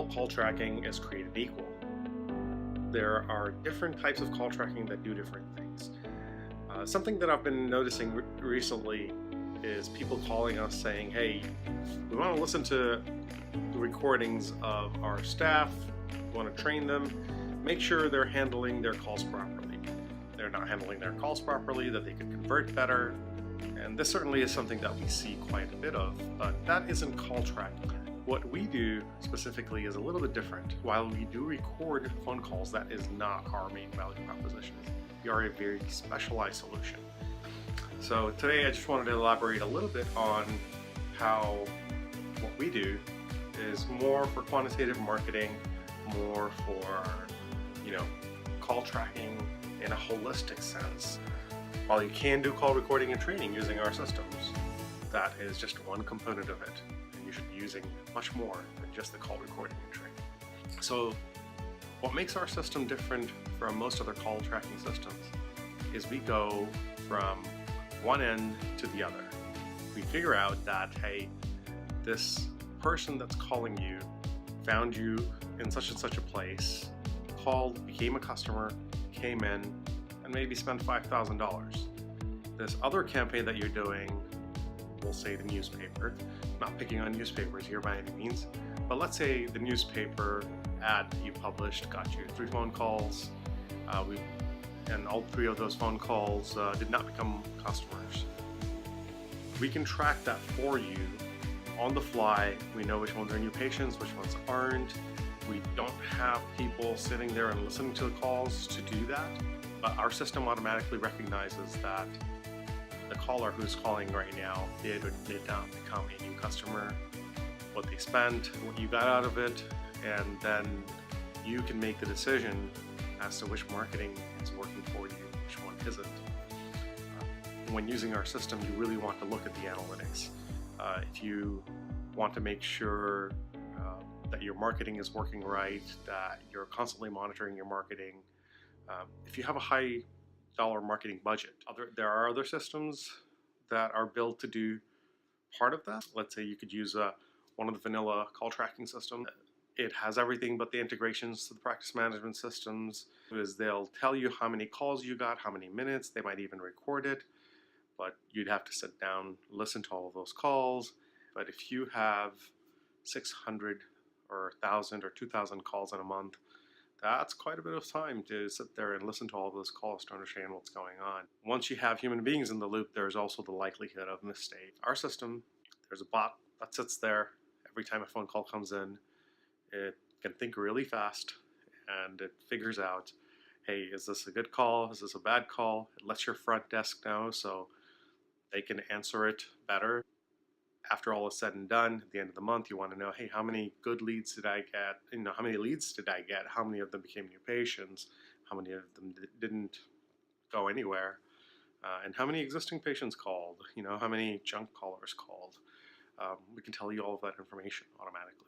all call tracking is created equal. There are different types of call tracking that do different things. Something that I've been noticing recently is people calling us saying, hey, we want to listen to the recordings of our staff, we want to train them, make sure they're handling their calls properly. They're not handling their calls properly, that they could convert better. And this certainly is something that we see quite a bit of, but that isn't call tracking. What we do specifically is a little bit different. While we do record phone calls, that is not our main value proposition. We are a very specialized solution. So today I just wanted to elaborate a little bit on how what we do is more for quantitative marketing, more for, call tracking in a holistic sense. While you can do call recording and training using our systems, that is just one component of it. And you should be using much more than just the call recording and training. So what makes our system different from most other call tracking systems is we go from one end to the other. We figure out that, hey, this person that's calling you found you in such and such a place, called, became a customer, came in, and maybe spent $5,000. This other campaign that you're doing, we'll say the newspaper, not picking on newspapers here by any means, but let's say the newspaper ad that you published got you 3 phone calls, and all 3 of those phone calls did not become customers. We can track that for you on the fly. We know which ones are new patients, which ones aren't. We don't have people sitting there and listening to the calls to do that, but our system automatically recognizes that the caller who's calling right now did or did not become a new customer, what they spent, what you got out of it, and then you can make the decision as to which marketing is working for you, which one isn't. When using our system, you really want to look at the analytics. If you want to make sure that your marketing is working right, that you're constantly monitoring your marketing, if you have a high dollar marketing budget, there are other systems that are built to do part of that. Let's say you could use one of the vanilla call tracking systems. It has everything but the integrations to the practice management systems. They'll tell you how many calls you got, how many minutes, they might even record it, but you'd have to sit down, listen to all of those calls. But if you have 600 or 1,000 or 2,000 calls in a month, that's quite a bit of time to sit there and listen to all of those calls to understand what's going on. Once you have human beings in the loop, there's also the likelihood of mistake. Our system, there's a bot that sits there every time a phone call comes in. It can think really fast and it figures out, hey, is this a good call? Is this a bad call? It lets your front desk know so they can answer it better. After all is said and done, at the end of the month, you want to know, hey, how many good leads did I get? How many leads did I get? How many of them became new patients? How many of them didn't go anywhere? And how many existing patients called? How many junk callers called? We can tell you all of that information automatically.